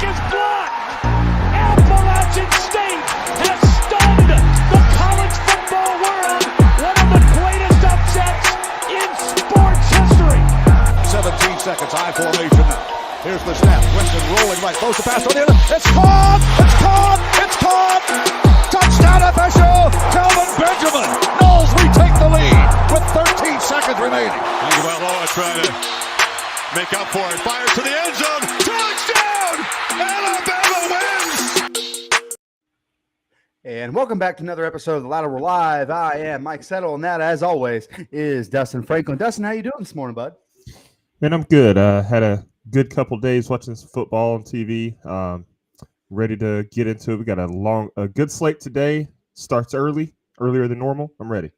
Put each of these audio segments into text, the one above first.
is blocked. Appalachian State has stunned the college football world. One of the greatest upsets in sports history. 17 seconds, high formation. Here's the snap. Winston rolling right, throws the pass on the end. It's caught! It's caught! It's caught! Touchdown official! Calvin Benjamin. Knowles retake the lead with 13 seconds remaining. Tagovailoa trying to make up for it. Fires to the end zone. Touchdown! Alabama wins! And welcome back to another episode of The Louder We're Live. I am Mike Settle, and that, as always, is Dustin Franklin. Dustin, how you doing this morning, bud? Man, I'm good. Had a good couple days watching some football on TV. Ready to get into it. We got a good slate today. Starts earlier than normal. I'm ready.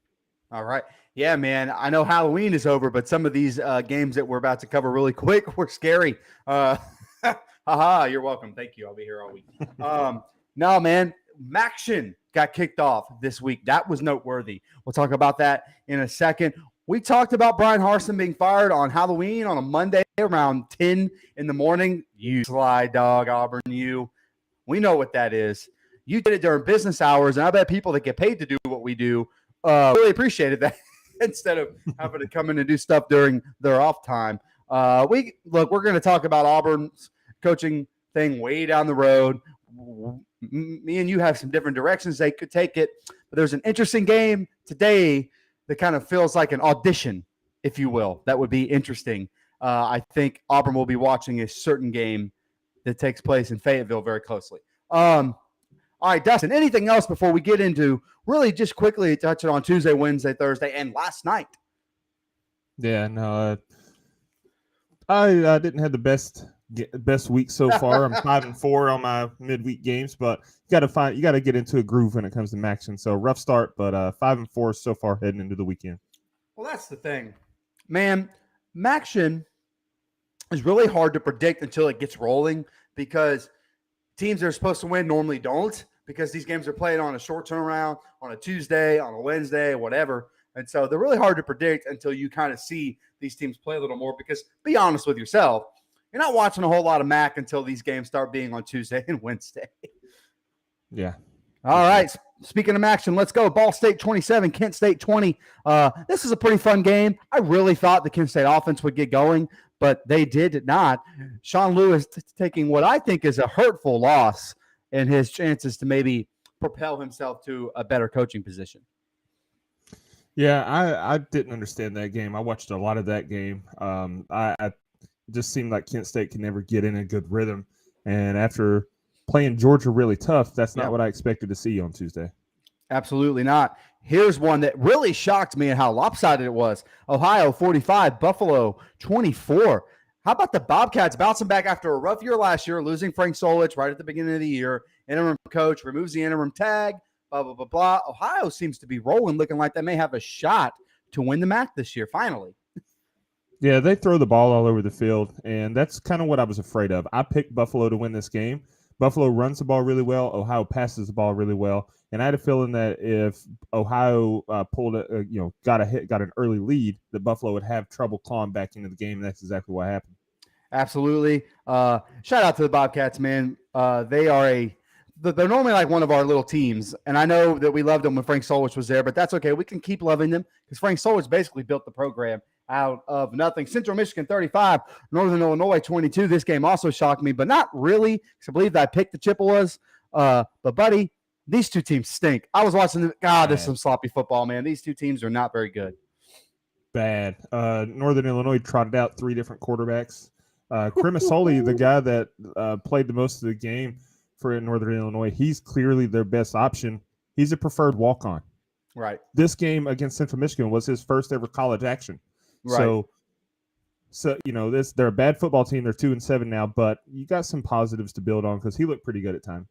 All right. Yeah, man. I know Halloween is over, but some of these games that we're about to cover really quick were scary. Haha, you're welcome. Thank you. I'll be here all week. No, man. Maction got kicked off this week. That was noteworthy. We'll talk about that in a second. We talked about Brian Harsin being fired on Halloween on a Monday around 10 in the morning. You sly dog, Auburn, you. We know what that is. You did it during business hours, and I bet people that get paid to do what we do really appreciated that instead of having to come in and do stuff during their off time. We're going to talk about Auburn's coaching thing way down the road. Me and you have some different directions they could take it, but there's an interesting game today that kind of feels like an audition, if you will. That would be interesting. I think Auburn will be watching a certain game that takes place in Fayetteville very closely. All right, Dustin, anything else before we get into really just quickly touching on Tuesday, Wednesday, Thursday, and last night? Yeah, no, I didn't have the best week so far. I'm 5-4 on my midweek games, but you got to get into a groove when it comes to Maction. So rough start, but 5-4 so far heading into the weekend. Well, that's the thing, man. Maction is really hard to predict until it gets rolling because teams that are supposed to win normally don't, because these games are played on a short turnaround, on a Tuesday, on a Wednesday, whatever. And so they're really hard to predict until you kind of see these teams play a little more, because be honest with yourself, you're not watching a whole lot of MAC until these games start being on Tuesday and Wednesday. Yeah. All right. Speaking of action, let's go. Ball State 27, Kent State 20. This is a pretty fun game. I really thought the Kent State offense would get going, but they did not. Sean Lewis taking what I think is a hurtful loss in his chances to maybe propel himself to a better coaching position. Yeah, I didn't understand that game. I watched a lot of that game. I just seemed like Kent State could never get in a good rhythm. And after playing Georgia really tough, that's not what I expected to see on Tuesday. Absolutely not. Here's one that really shocked me and how lopsided it was. Ohio 45, Buffalo 24. How about the Bobcats bouncing back after a rough year last year, losing Frank Solich right at the beginning of the year? Interim coach removes the interim tag, blah, blah, blah, blah. Ohio seems to be rolling, looking like they may have a shot to win the MAC this year, finally. Yeah, they throw the ball all over the field, and that's kind of what I was afraid of. I picked Buffalo to win this game. Buffalo runs the ball really well. Ohio passes the ball really well, and I had a feeling that if Ohio got an early lead, that Buffalo would have trouble clawing back into the game. And that's exactly what happened. Absolutely. Shout out to the Bobcats, man. They're normally like one of our little teams, and I know that we loved them when Frank Solich was there, but that's okay. We can keep loving them because Frank Solich basically built the program out of nothing. Central Michigan 35, Northern Illinois 22. This game also shocked me, but not really, because I believe that I picked the Chippewas. But, buddy, these two teams stink. I was watching this is some sloppy football, man. These two teams are not very good. Bad. Northern Illinois trotted out 3 different quarterbacks. Cremasoli, the guy that played the most of the game for Northern Illinois, he's clearly their best option. He's a preferred walk-on. Right. This game against Central Michigan was his first ever college action. Right. So they're a bad football team. They're 2-7 now, but you got some positives to build on because he looked pretty good at times.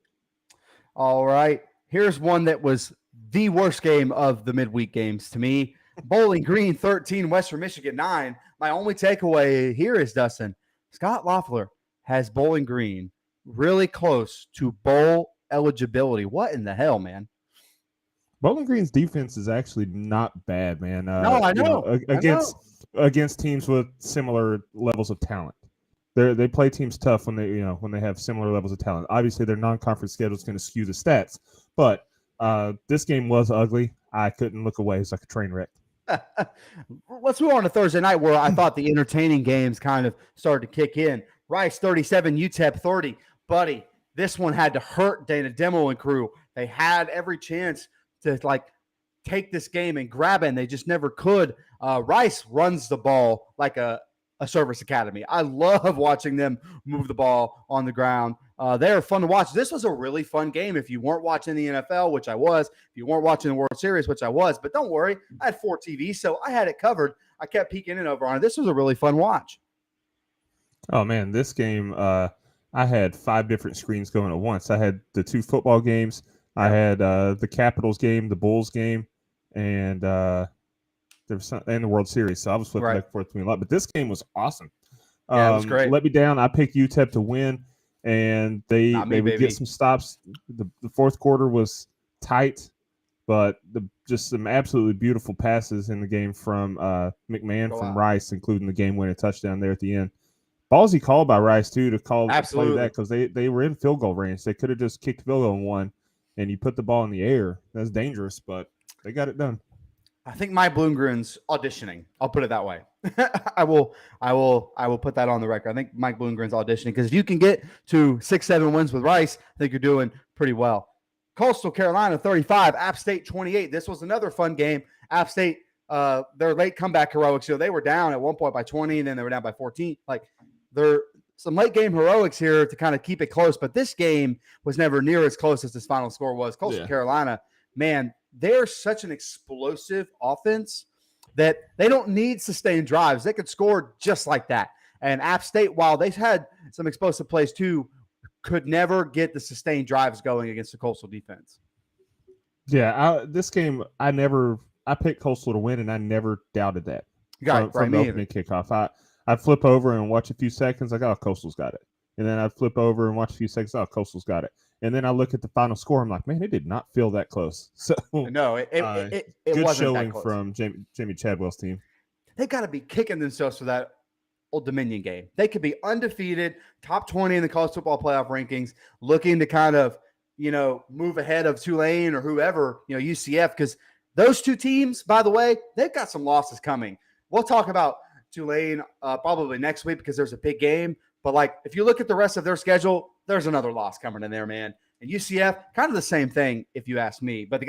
All right. Here's one that was the worst game of the midweek games to me. Bowling Green 13, Western Michigan 9. My only takeaway here is, Dustin, Scott Loeffler has Bowling Green really close to bowl eligibility. What in the hell, man? Bowling Green's defense is actually not bad, man. No, I know. Against teams with similar levels of talent. They play teams tough when they have similar levels of talent. Obviously, their non-conference schedule is going to skew the stats, but this game was ugly. I couldn't look away. It's like a train wreck. Let's move on to Thursday night, where I thought the entertaining games kind of started to kick in. Rice 37, UTEP 30. Buddy, this one had to hurt Dana Demo and crew. They had every chance to take this game and grab it, and they just never could. Rice runs the ball like a service academy. I love watching them move the ball on the ground. They are fun to watch. This was a really fun game. If you weren't watching the NFL, which I was, if you weren't watching the World Series, which I was, but don't worry, I had 4 TVs, so I had it covered. I kept peeking in over on it. This was a really fun watch. Oh man, this game, I had 5 different screens going at once. I had the 2 football games. I had the Capitals game, the Bulls game, and there was and the World Series. So I was flipping back and forth between a lot. But this game was awesome. Yeah, it was great. Let me down. I picked UTEP to win, and they would get some stops. The fourth quarter was tight, but just some absolutely beautiful passes in the game from McMahon from Rice, including the game-winning touchdown there at the end. Ballsy call by Rice too to play that because they were in field goal range. They could have just kicked field goal and won, and you put the ball in the air. That's dangerous, but they got it done. I think Mike Bloomgren's auditioning. I'll put it that way. I will put that on the record. I think Mike Bloomgren's auditioning because if you can get to 6-7 wins with Rice, I think you're doing pretty well. Coastal Carolina 35, App State 28. This was another fun game. App State, their late comeback heroics. They were down at one point by 20, and then they were down by 14. There some late game heroics here to kind of keep it close, but this game was never near as close as this final score was. Coastal Carolina, man, they're such an explosive offense that they don't need sustained drives. They could score just like that. And App State, while they've had some explosive plays too, could never get the sustained drives going against the Coastal defense. Yeah, this game, I picked Coastal to win, and I never doubted that. From the opening kickoff. I'd flip over and watch a few seconds, like, oh, Coastal's got it. And then I'd flip over and watch a few seconds, oh, Coastal's got it. And then I look at the final score, I'm like, man, it did not feel that close. So no, it good wasn't showing that close. From Jamie Chadwell's team. They got to be kicking themselves for that Old Dominion game. They could be undefeated, top 20 in the college football playoff rankings, looking to kind of, move ahead of Tulane or whoever, UCF, because those two teams, by the way, they've got some losses coming. We'll talk about Tulane probably next week because there's a big game. But, if you look at the rest of their schedule, there's another loss coming in there, man. And UCF, kind of the same thing, if you ask me. But,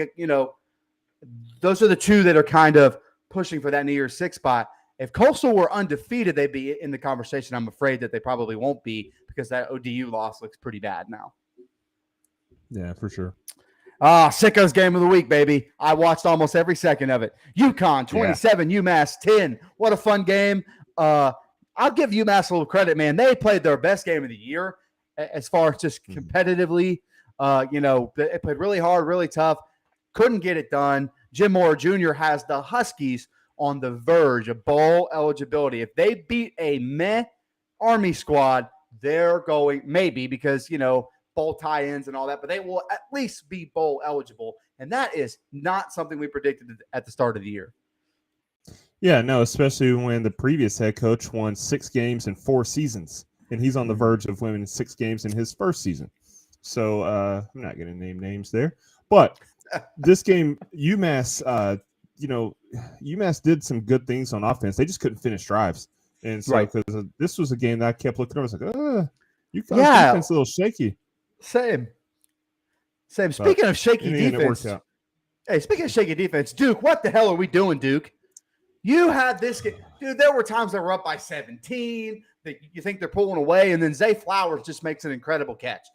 those are the two that are kind of pushing for that New Year's 6 spot. If Coastal were undefeated, they'd be in the conversation. I'm afraid that they probably won't be because that ODU loss looks pretty bad now. Yeah, for sure. Sicko's game of the week, baby. I watched almost every second of it. UConn 27, UMass 10. What a fun game. I'll give UMass a little credit, man. They played their best game of the year as far as just competitively. They played really hard, really tough. Couldn't get it done. Jim Moore Jr. has the Huskies on the verge of bowl eligibility. If they beat a meh Army squad, they're going maybe because, bowl tie-ins and all that, but they will at least be bowl eligible. And that is not something we predicted at the start of the year. Yeah, no, especially when the previous head coach won 6 games in 4 seasons, and he's on the verge of winning 6 games in his first season. So I'm not going to name names there. But this game, UMass, UMass did some good things on offense. They just couldn't finish drives. And so because this was a game that I kept looking over, I was like, UConn's defense a little shaky. Same. Speaking of shaky defense, speaking of shaky defense, Duke, what the hell are we doing, Duke? You had this game. Dude, there were times they were up by 17 that you think they're pulling away, and then Zay Flowers just makes an incredible catch.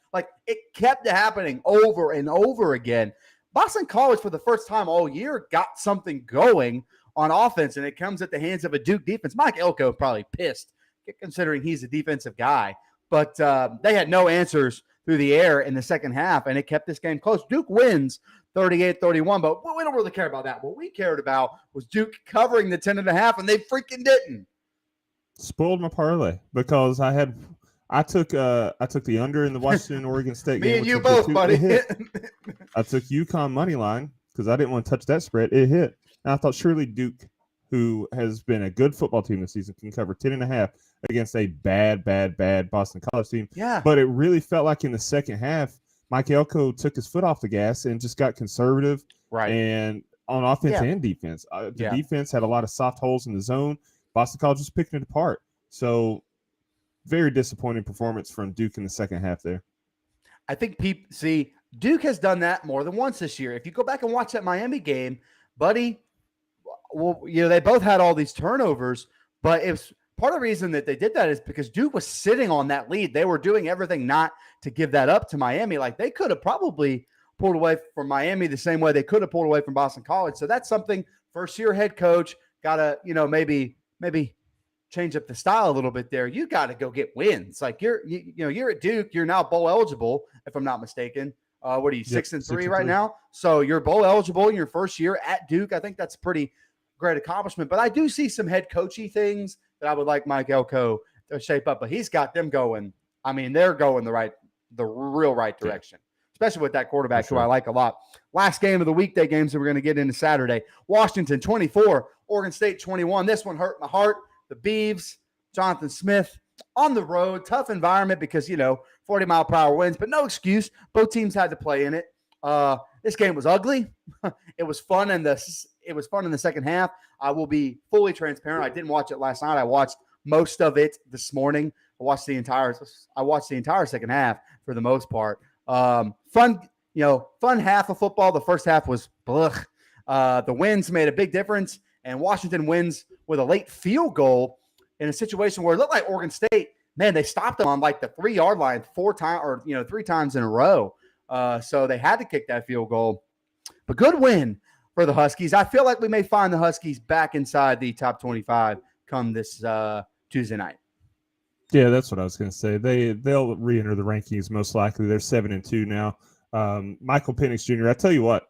It kept happening over and over again. Boston College, for the first time all year, got something going on offense, and it comes at the hands of a Duke defense. Mike Elko probably pissed, considering he's a defensive guy. But they had no answers through the air in the second half, and it kept this game close. Duke wins 38-31, but we don't really care about that. What we cared about was Duke covering the 10.5, and they freaking didn't. Spoiled my parlay because I took the under in the Washington Oregon State game. Me and you both, buddy. I took UConn money line because I didn't want to touch that spread. It hit, and I thought surely Duke who has been a good football team this season, can cover 10.5 against a bad Boston College team. Yeah. But it really felt like in the second half, Mike Elko took his foot off the gas and just got conservative. Right. And on offense Yeah. and defense, the Yeah. defense had a lot of soft holes in the zone. Boston College was picking it apart. So very disappointing performance from Duke in the second half there. I think Duke has done that more than once this year. If you go back and watch that Miami game, buddy, well, they both had all these turnovers, but it was part of the reason that they did that is because Duke was sitting on that lead. They were doing everything not to give that up to Miami. Like they could have probably pulled away from Miami the same way they could have pulled away from Boston College. So that's something first-year head coach got to, maybe change up the style a little bit there. You got to go get wins. Like you're at Duke. You're now bowl eligible, if I'm not mistaken. What are you, 6-3 right now? So you're bowl eligible in your first year at Duke. I think that's a pretty great accomplishment. But I do see some head coachy things that I would like Mike Elko to shape up. But he's got them going. I mean, they're going the real right direction, especially with that quarterback who I like a lot. Last game of the weekday games that we're going to get into Saturday. Washington 24, Oregon State 21. This one hurt my heart. The Beavs, Jonathan Smith on the road, tough environment because, 40-mile-per-hour winds, but no excuse. Both teams had to play in it. This game was ugly. It was fun in the second half. I will be fully transparent. I didn't watch it last night. I watched most of it this morning. I watched the entire second half for the most part. Fun half of football. The first half was blech. The winds made a big difference, and Washington wins with a late field goal in a situation where it looked like Oregon State, man, they stopped them on like the 3-yard line 3 times in a row. So they had to kick that field goal. But good win for the Huskies. I feel like we may find the Huskies back inside the top 25 come this Tuesday night. Yeah, that's what I was going to say. They'll re-enter the rankings most likely. They're 7-2 now. Michael Penix Jr., I tell you what,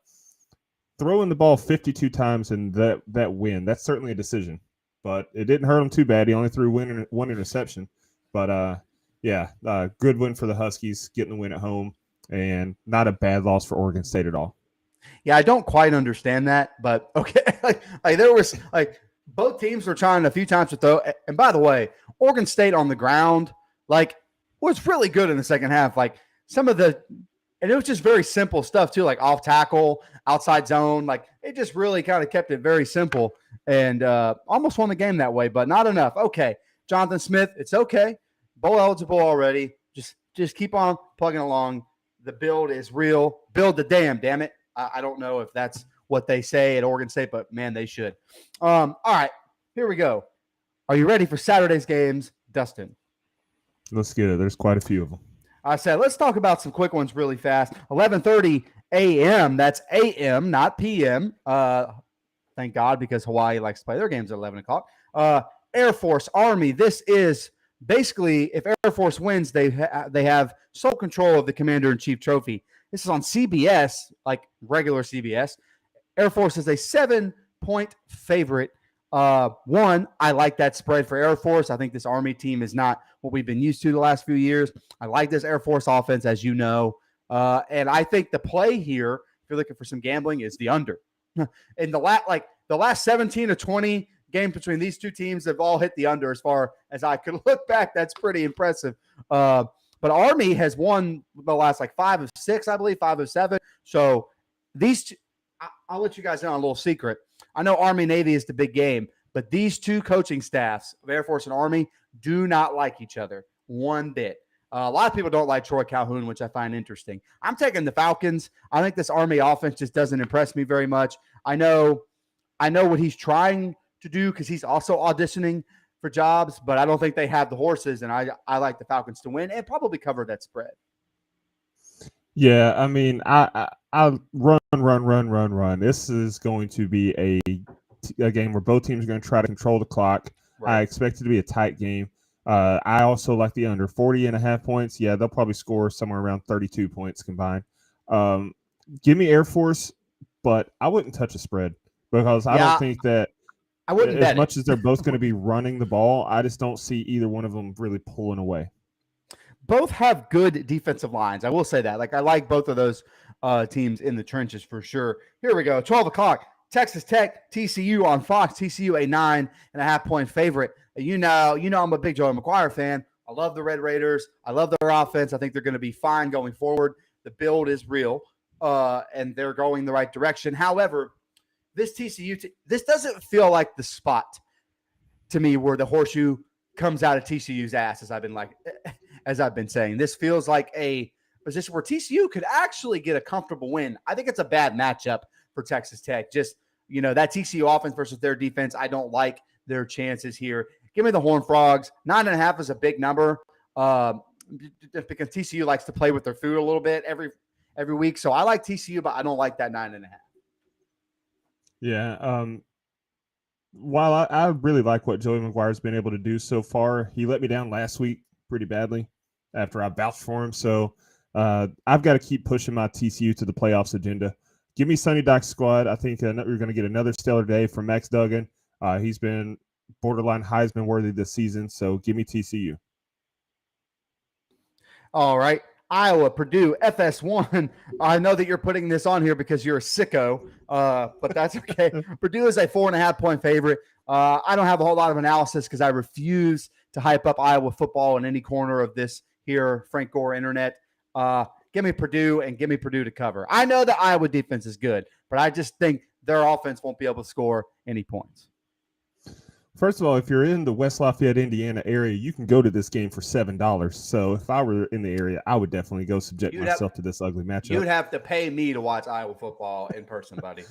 throwing the ball 52 times and that win, that's certainly a decision. But it didn't hurt him too bad. He only threw one interception. But, good win for the Huskies, getting the win at home, and not a bad loss for Oregon State at all. Yeah, I don't quite understand that, but okay. like there was both teams were trying a few times to throw. And by the way, Oregon State on the ground, was really good in the second half. And it was just very simple stuff too, like off tackle, outside zone. It just really kind of kept it very simple and almost won the game that way, but not enough. Okay, Jonathan Smith, it's okay. Bowl eligible already. Just keep on plugging along. The build is real. Build the damn it. I don't know if that's what they say at Oregon State, but man, they should. All right, here we go. Are you ready for Saturday's games, Dustin? Let's get it. There's quite a few of them. I said, let's talk about some quick ones really fast. 11:30 a.m. That's a.m., not p.m. Thank God, because Hawaii likes to play their games at 11 o'clock. Air Force, Army. This is basically, if Air Force wins, they have sole control of the Commander-in-Chief trophy. This is on CBS, like regular CBS. Air Force is a 7-point favorite. I like that spread for Air Force. I think this Army team is not what we've been used to the last few years. I like this Air Force offense, as you know. And I think the play here, if you're looking for some gambling, is the under. In the last 17 to 20 games between these two teams have all hit the under as far as I could look back. That's pretty impressive. But Army has won the last 5 of 6, I believe, 5 of 7. So these two, I'll let you guys know a little secret. I know Army Navy is the big game, but these two coaching staffs of Air Force and Army do not like each other one bit. A lot of people don't like Troy Calhoun, which I find interesting. I'm taking the Falcons. I think this Army offense just doesn't impress me very much. I know what he's trying to do because he's also auditioning for jobs, but I don't think they have the horses, and I like the Falcons to win and probably cover that spread. Yeah, I mean, I run. This is going to be a game where both teams are going to try to control the clock. Right. I expect it to be a tight game. I also like the under 40.5 points. Yeah, they'll probably score somewhere around 32 points combined. Give me Air Force, but I wouldn't touch a spread because I don't think that I wouldn't bet as much as they're both going to be running the ball, I just don't see either one of them really pulling away. Both have good defensive lines. I will say that. I like both of those teams in the trenches for sure. Here we go. 12 o'clock. Texas Tech, TCU on Fox. TCU a 9.5-point favorite. You know, I'm a big Joey McGuire fan. I love the Red Raiders. I love their offense. I think they're going to be fine going forward. The build is real, and they're going the right direction. However, this this doesn't feel like the spot to me where the horseshoe comes out of TCU's ass, as I've been saying. This feels like a position where TCU could actually get a comfortable win. I think it's a bad matchup for Texas Tech. Just, that TCU offense versus their defense, I don't like their chances here. Give me the Horned Frogs. 9.5 is a big number because TCU likes to play with their food a little bit every week. So I like TCU, but I don't like that 9.5. Yeah. While I really like what Joey McGuire's been able to do so far, he let me down last week pretty badly after I vouched for him. So I've got to keep pushing my TCU to the playoffs agenda. Give me Sonny Doc's squad. I think we're going to get another stellar day from Max Duggan. He's been borderline Heisman worthy this season. So give me TCU. All right. Iowa, Purdue, FS1. I know that you're putting this on here because you're a sicko, but that's okay. Purdue is a 4.5-point favorite. I don't have a whole lot of analysis because I refuse to hype up Iowa football in any corner of this here Frank Gore internet. Give me Purdue and give me Purdue to cover. I know the Iowa defense is good, but I just think their offense won't be able to score any points. First of all, if you're in the West Lafayette, Indiana area, you can go to this game for $7. So if I were in the area, I would definitely go subject myself to this ugly matchup. You'd have to pay me to watch Iowa football in person, buddy.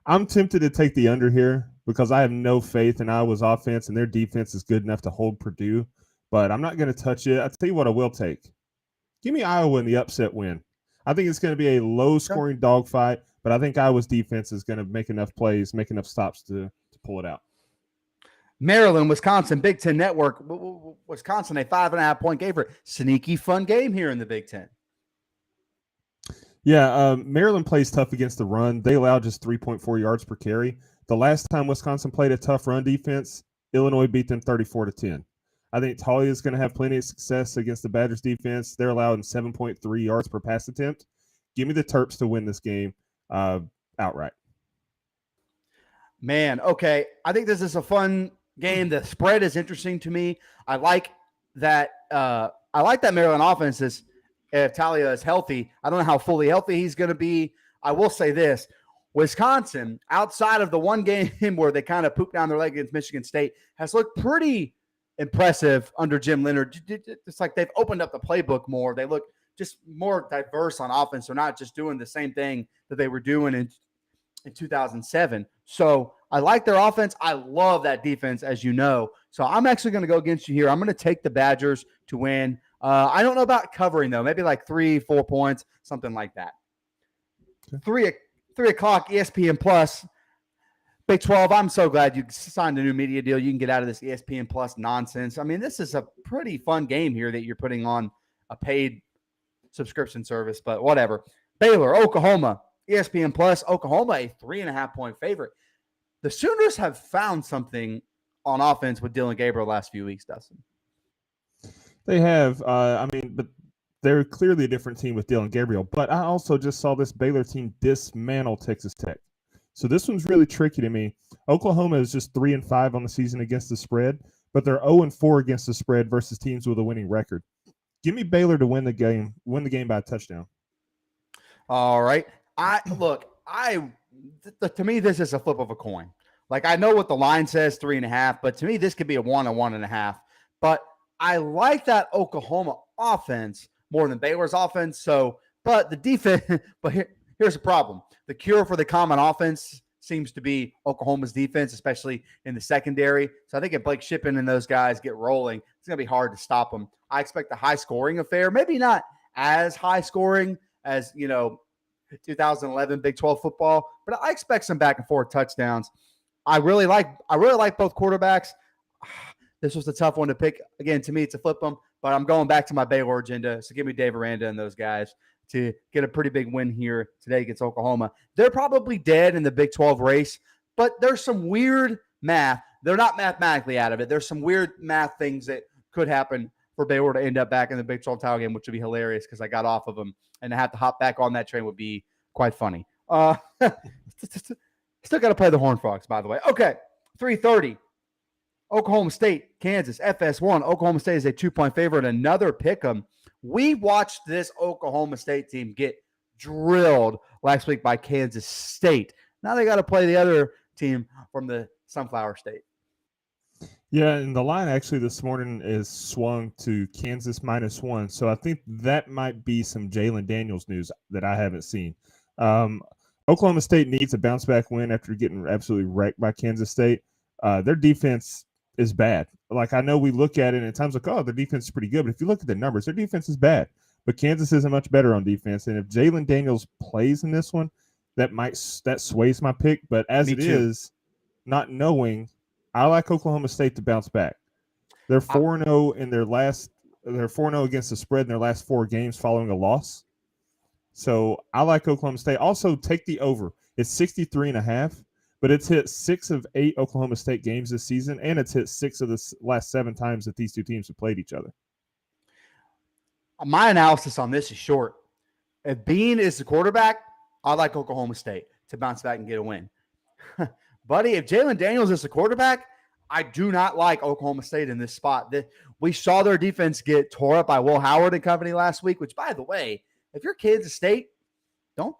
I'm tempted to take the under here because I have no faith in Iowa's offense, and their defense is good enough to hold Purdue. But I'm not going to touch it. I'll tell you what I will take. Give me Iowa in the upset win. I think it's going to be a low-scoring dogfight, but I think Iowa's defense is going to make enough plays, make enough stops to pull it out. Maryland, Wisconsin, Big Ten Network. Wisconsin, a 5.5-point favorite. Sneaky fun game here in the Big Ten. Yeah, Maryland plays tough against the run. They allow just 3.4 yards per carry. The last time Wisconsin played a tough run defense, Illinois beat them 34-10. I think Talia is going to have plenty of success against the Badgers defense. They're allowing 7.3 yards per pass attempt. Give me the Terps to win this game outright. Man, okay. I think this is a fun game. The spread is interesting to me. I like that Maryland offense is, if Talia is healthy. I don't know how fully healthy he's going to be. I will say this. Wisconsin, outside of the one game where they kind of pooped down their leg against Michigan State, has looked pretty impressive under Jim Leonard. It's like they've opened up the playbook more. They look just more diverse on offense. They're not just doing the same thing that they were doing in 2007. So I like their offense. I love that defense, as you know. So I'm actually going to go against you here. I'm going to take the Badgers to win. I don't know about covering, though. Maybe like 3-4 points, something like that. Okay. 3 o'clock, ESPN Plus. Big 12, I'm so glad you signed a new media deal. You can get out of this ESPN Plus nonsense. I mean, this is a pretty fun game here that you're putting on a paid subscription service, but whatever. Baylor, Oklahoma, ESPN Plus, Oklahoma, a 3.5-point favorite. The Sooners have found something on offense with Dylan Gabriel the last few weeks, Dustin. They have. But they're clearly a different team with Dylan Gabriel. But I also just saw this Baylor team dismantle Texas Tech. So this one's really tricky to me. Oklahoma is just 3-5 on the season against the spread, but they're 0-4 against the spread versus teams with a winning record. Give me Baylor to win the game by a touchdown. All right. To me, this is a flip of a coin. Like, I know what the line says, 3.5, but to me, this could be a 1 or 1.5. But I like that Oklahoma offense more than Baylor's offense. But the defense, here's the problem. The cure for the common offense seems to be Oklahoma's defense, especially in the secondary. So I think if Blake Shippen and those guys get rolling, it's going to be hard to stop them. I expect a high-scoring affair, maybe not as high-scoring as, 2011 Big 12 football, but I expect some back-and-forth touchdowns. I really like both quarterbacks. This was a tough one to pick. Again, to me, it's a flip them, but I'm going back to my Baylor agenda. So give me Dave Aranda and those guys to get a pretty big win here today against Oklahoma. They're probably dead in the Big 12 race, but there's some weird math. They're not mathematically out of it. There's some weird math things that could happen for Baylor to end up back in the Big 12 title game, which would be hilarious because I got off of them, and to have to hop back on that train would be quite funny. Still got to play the Horned Frogs, by the way. Okay, 3:30. Oklahoma State, Kansas, FS1. Oklahoma State is a 2-point favorite. Another pick 'em. We watched this Oklahoma State team get drilled last week by Kansas State. Now they got to play the other team from the Sunflower State. Yeah, and the line actually this morning is swung to Kansas -1. So I think that might be some Jalen Daniels news that I haven't seen. Oklahoma State needs a bounce back win after getting absolutely wrecked by Kansas State. Their defense is bad. Like, I know we look at it and at times like, oh, their defense is pretty good. But if you look at the numbers, their defense is bad. But Kansas isn't much better on defense. And if Jalen Daniels plays in this one, that sways my pick. But as it is, not knowing, I like Oklahoma State to bounce back. They're 4-0 in their last. They're 4-0 against the spread in their last 4 games following a loss. So I like Oklahoma State. Also, take the over. It's 63.5, but it's hit 6 of 8 Oklahoma State games this season, and it's hit 6 of the last 7 times that these two teams have played each other. My analysis on this is short. If Bean is the quarterback, I like Oklahoma State to bounce back and get a win. Buddy, if Jalen Daniels is the quarterback, I do not like Oklahoma State in this spot. We saw their defense get tore up by Will Howard and company last week, which, by the way, if you're Kansas State, don't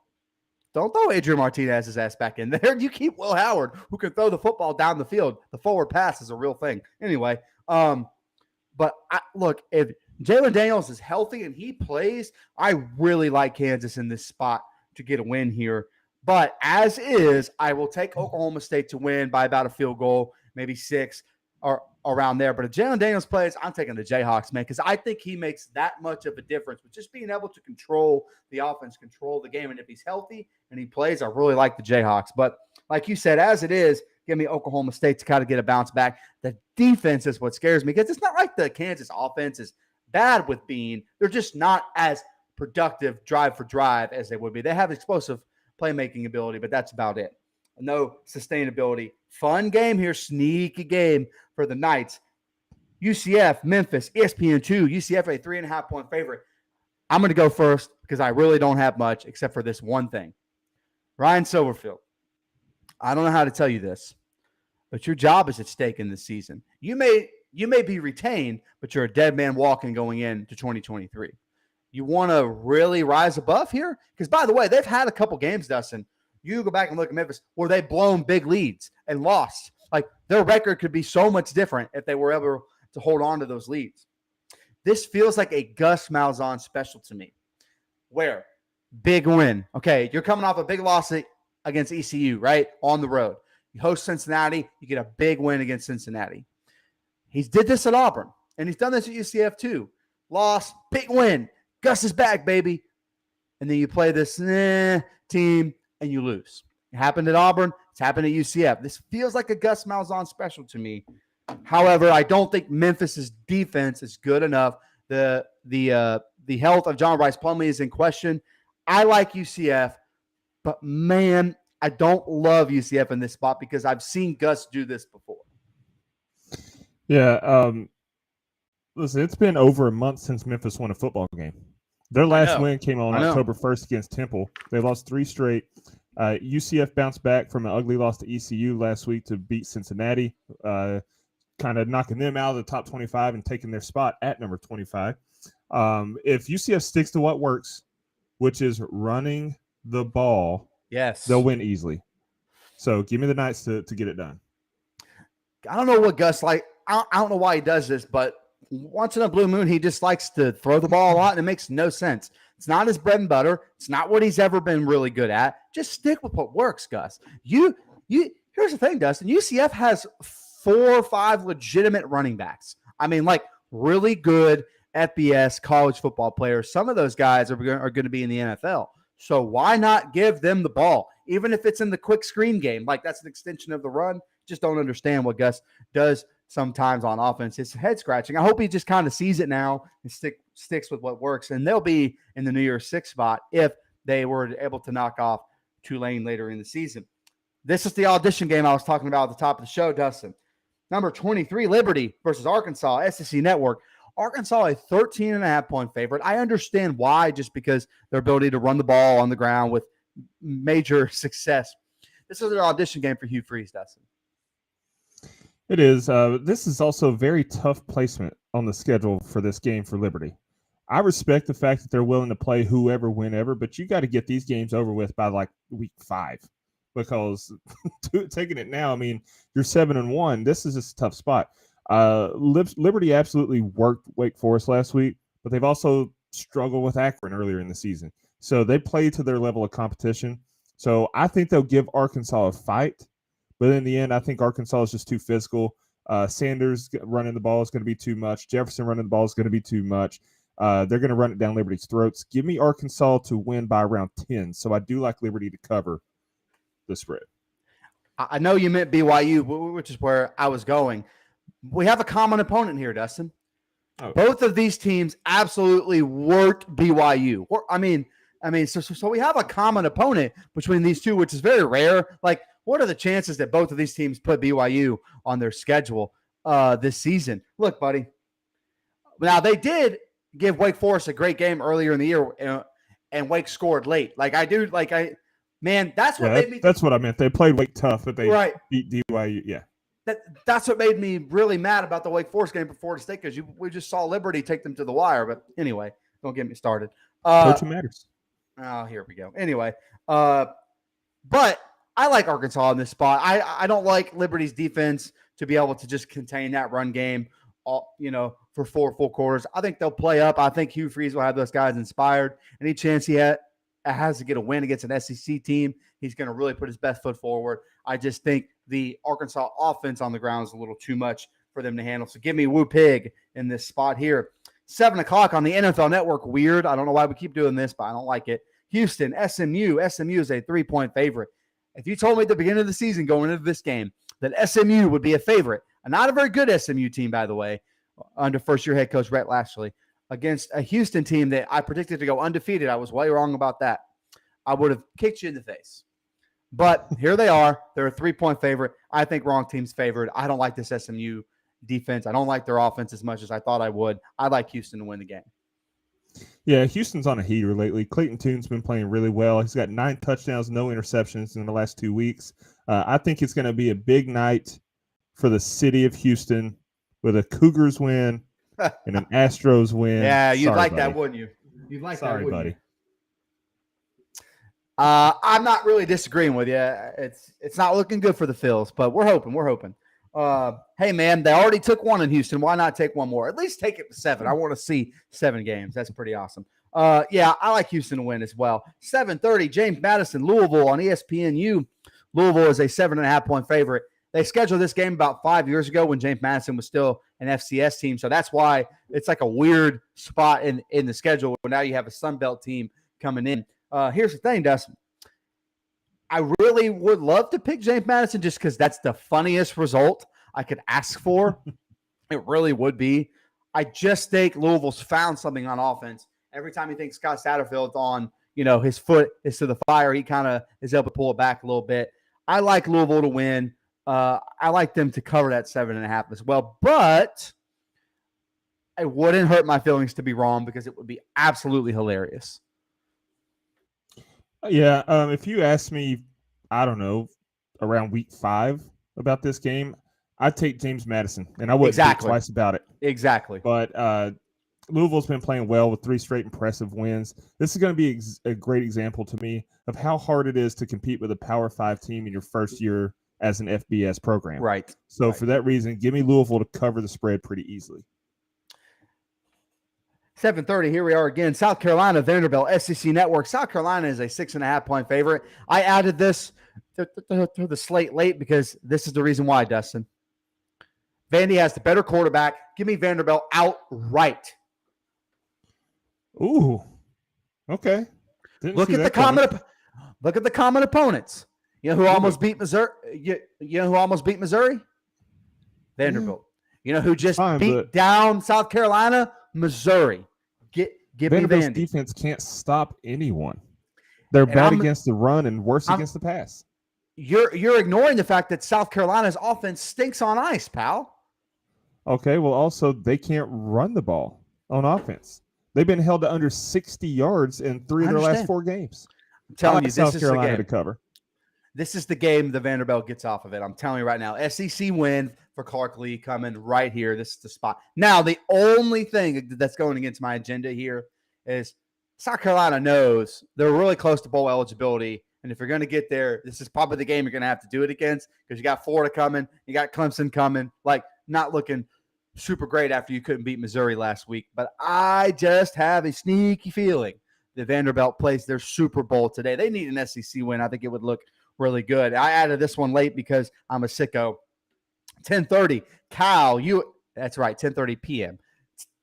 throw Adrian Martinez's ass back in there. You keep Will Howard, who can throw the football down the field. The forward pass is a real thing. Anyway, but look, if Jalen Daniels is healthy and he plays, I really like Kansas in this spot to get a win here. But as is, I will take Oklahoma State to win by about a field goal, maybe 6 or around there. But if Jalen Daniels plays, I'm taking the Jayhawks, man, because I think he makes that much of a difference with just being able to control the offense, control the game. And if he's healthy and he plays, I really like the Jayhawks. But like you said, as it is, give me Oklahoma State to kind of get a bounce back. The defense is what scares me because it's not like the Kansas offense is bad with Bean. They're just not as productive drive for drive as they would be. They have explosive playmaking ability, but that's about it. No sustainability. Fun game here, sneaky game for the Knights. UCF, Memphis, ESPN2. UCF a 3.5-point favorite. I'm going to go first because I really don't have much except for this one thing. Ryan Silverfield, I don't know how to tell you this, but your job is at stake in this season. You may be retained, but you're a dead man walking going into 2023. You want to really rise above here? Because, by the way, they've had a couple games, Dustin. You go back and look at Memphis where they've blown big leads and lost. Like, their record could be so much different if they were able to hold on to those leads. This feels like a Gus Malzahn special to me. Where? Big win. Okay, you're coming off a big loss against ECU, right? On the road. You host Cincinnati, you get a big win against Cincinnati. He's did this at Auburn, and he's done this at UCF too. Loss, big win. Gus is back, baby. And then you play this team and you lose. It happened at Auburn. It's happened at UCF. This feels like a Gus Malzahn special to me. However, I don't think Memphis's defense is good enough. The health of John Rice Plumlee is in question. I like UCF, but man, I don't love UCF in this spot because I've seen Gus do this before. Yeah, listen, it's been over a month since Memphis won a football game. Their last win came on October 1st against Temple. They lost 3 straight. UCF bounced back from an ugly loss to ECU last week to beat Cincinnati, kind of knocking them out of the top 25 and taking their spot at number 25. If UCF sticks to what works, which is running the ball, yes, they'll win easily. So give me the Knights to get it done. I don't know what Gus like. I don't know why he does this, but once in a blue moon, he just likes to throw the ball a lot, and it makes no sense. It's not his bread and butter. It's not what he's ever been really good at. Just stick with what works, Gus. Here's the thing, Dustin. UCF has 4 or 5 legitimate running backs. I mean, like really good FBS college football players. Some of those guys are going to be in the NFL. So why not give them the ball, even if it's in the quick screen game? Like that's an extension of the run. Just don't understand what Gus does sometimes on offense. It's head scratching. I hope he just kind of sees it now and sticks with what works. And they'll be in the New Year's 6 spot if they were able to knock off Tulane later in the season. This is the audition game I was talking about at the top of the show, Dustin. Number 23, Liberty versus Arkansas, SEC Network. Arkansas, a 13.5-point favorite. I understand why, just because their ability to run the ball on the ground with major success. This is an audition game for Hugh Freeze, Dustin. It is. This is also a very tough placement on the schedule for this game for Liberty. I respect the fact that they're willing to play whoever, whenever, but you got to get these games over with by like week 5, because taking it now, I mean, you're 7-1. This is just a tough spot. Liberty absolutely worked Wake Forest last week, but they've also struggled with Akron earlier in the season. So they play to their level of competition. So I think they'll give Arkansas a fight, but in the end, I think Arkansas is just too physical. Sanders running the ball is going to be too much. Jefferson running the ball is going to be too much. They're going to run it down Liberty's throats. Give me Arkansas to win by around 10. So I do like Liberty to cover the spread. I know you meant BYU, which is where I was going. We have a common opponent here, Dustin. Oh. Both of these teams absolutely worked BYU. So we have a common opponent between these two, which is very rare. Like, what are the chances that both of these teams put BYU on their schedule this season? Look, buddy. Now, they did give Wake Forest a great game earlier in the year, and Wake scored late. That's what made me. That's what I meant. They played Wake tough, but they beat BYU. Yeah. That's what made me really mad about the Wake Forest game for Florida State, because we just saw Liberty take them to the wire. But anyway, don't get me started. Coaching matters. Oh, here we go. Anyway, but I like Arkansas in this spot. I don't like Liberty's defense to be able to just contain that run game, for 4 full quarters. I think they'll play up. I think Hugh Freeze will have those guys inspired. Any chance he has to get a win against an SEC team, he's going to really put his best foot forward. I just think the Arkansas offense on the ground is a little too much for them to handle. So give me Woo Pig in this spot here. 7 o'clock on the NFL Network. Weird. I don't know why we keep doing this, but I don't like it. Houston, SMU. SMU is a 3-point favorite. If you told me at the beginning of the season going into this game that SMU would be a favorite, and not a very good SMU team, by the way, under first-year head coach Rhett Lashley, against a Houston team that I predicted to go undefeated, I was way wrong about that. I would have kicked you in the face. But here they are. They're a 3-point favorite. I think wrong team's favored. I don't like this SMU defense. I don't like their offense as much as I thought I would. I like Houston to win the game. Yeah, Houston's on a heater lately. Clayton Tune's been playing really well. He's got 9 touchdowns, no interceptions in the last 2 weeks. I think it's going to be a big night for the city of Houston with a Cougars win and an Astros win. Yeah, you'd like buddy. that, wouldn't you? You'd like that, wouldn't buddy. you? I'm not really disagreeing with you. It's not looking good for the Phils, but we're hoping. Hey, man, they already took one in Houston. Why not take one more? At least take it to 7. I want to see 7 games. That's pretty awesome. Yeah, I like Houston to win as well. 7:30, James Madison, Louisville on ESPNU. Louisville is a 7.5-point favorite. They scheduled this game about 5 years ago when James Madison was still an FCS team. So that's why it's like a weird spot in the schedule. Now you have a Sun Belt team coming in. Here's the thing, Dustin. I really would love to pick James Madison just because that's the funniest result I could ask for. It really would be. I just think Louisville's found something on offense. Every time you think Scott Satterfield's on, his foot is to the fire, he kind of is able to pull it back a little bit. I like Louisville to win. I like them to cover that 7.5 as well. But it wouldn't hurt my feelings to be wrong because it would be absolutely hilarious. Yeah, if you ask me, I don't know, around week 5 about this game, I'd take James Madison, and I wouldn't think twice about it. Exactly. But Louisville's been playing well with 3 straight impressive wins. This is going to be a great example to me of how hard it is to compete with a Power 5 team in your first year as an FBS program. Right. So for that reason, give me Louisville to cover the spread pretty easily. 7:30, here we are again. South Carolina, Vanderbilt, SEC Network. South Carolina is a 6.5-point favorite. I added this to the slate late because this is the reason why, Dustin. Vandy has the better quarterback. Give me Vanderbilt outright. Ooh, okay. Look at the common opponents. You know who almost beat Missouri? You know who almost beat Missouri? Vanderbilt. You know who just beat down South Carolina? Missouri. Give Vanderbilt's me Vandy. Defense can't stop anyone. They're bad against the run and worse against the pass. You're ignoring the fact that South Carolina's offense stinks on ice, pal. Okay, well, also they can't run the ball on offense. They've been held to under 60 yards in 3 of their last 4 games. I'm telling you, South this Carolina is to cover. This is the game the Vanderbilt gets off of it. I'm telling you right now. SEC win for Clark Lee coming right here. This is the spot. Now, the only thing that's going against my agenda here is South Carolina knows they're really close to bowl eligibility. And if you're going to get there, this is probably the game you're going to have to do it against because you got Florida coming. You got Clemson coming. Like, not looking super great after you couldn't beat Missouri last week. But I just have a sneaky feeling that Vanderbilt plays their Super Bowl today. They need an SEC win. I think it would look really good. I added this one late because I'm a sicko. 10:30, Cal. That's right, 10:30 p.m.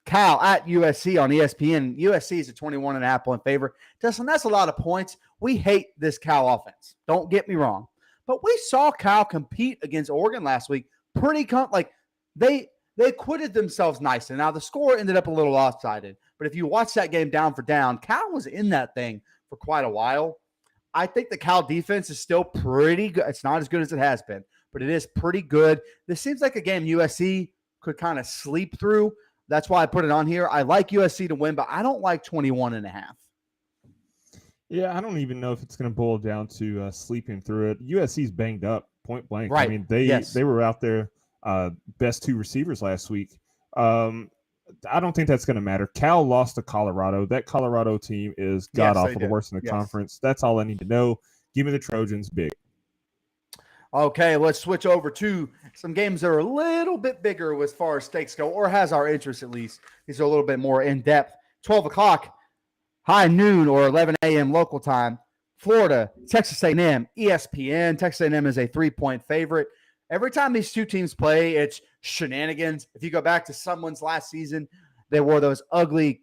Cal at USC on ESPN. USC is a 21.5-point favorite. Dustin, that's a lot of points. We hate this Cal offense. Don't get me wrong. But we saw Cal compete against Oregon last week. They acquitted themselves nicely. Now, the score ended up a little lopsided. But if you watch that game down for down, Cal was in that thing for quite a while. I think the Cal defense is still pretty good. It's not as good as it has been, but it is pretty good. This seems like a game USC could kind of sleep through. That's why I put it on here. I like USC to win, but I don't like 21.5. Yeah, I don't even know if it's going to boil down to sleeping through it. USC's banged up, point blank. Right. I mean, they were out there best two receivers last week. I don't think that's going to matter. Cal lost to Colorado. That Colorado team is god-awful, the worst in the conference. That's all I need to know. Give me the Trojans big. Okay, let's switch over to some games that are a little bit bigger as far as stakes go, or has our interest at least. These are a little bit more in-depth. 12 o'clock, high noon or 11 a.m. local time. Florida, Texas A&M, ESPN. Texas A&M is a 3-point favorite. Every time these two teams play, it's shenanigans. If you go back to someone's last season, they wore those ugly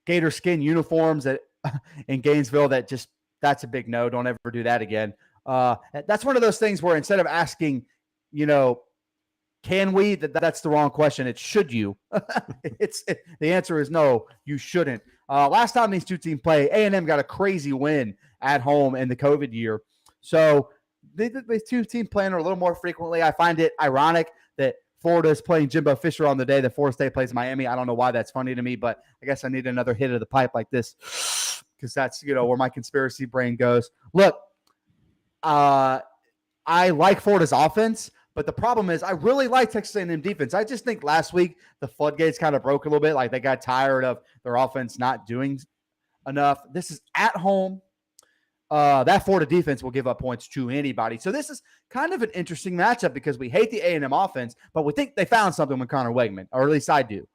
gator skin uniforms in Gainesville. That's a big no. Don't ever do that again. That's one of those things where instead of asking, can we? That's the wrong question. It's should you? The answer is no, you shouldn't. Last time these two teams play, A&M got a crazy win at home in the COVID year. So the two teams playing a little more frequently. I find it ironic that Florida is playing Jimbo Fisher on the day that Florida State plays Miami. I don't know why that's funny to me, but I guess I need another hit of the pipe like this because that's where my conspiracy brain goes. Look, I like Florida's offense, but the problem is I really like Texas A&M defense. I just think last week the floodgates kind of broke a little bit. Like they got tired of their offense not doing enough. This is at home. That Florida defense will give up points to anybody. So this is kind of an interesting matchup because we hate the A&M offense, but we think they found something with Connor Wegman, or at least I do.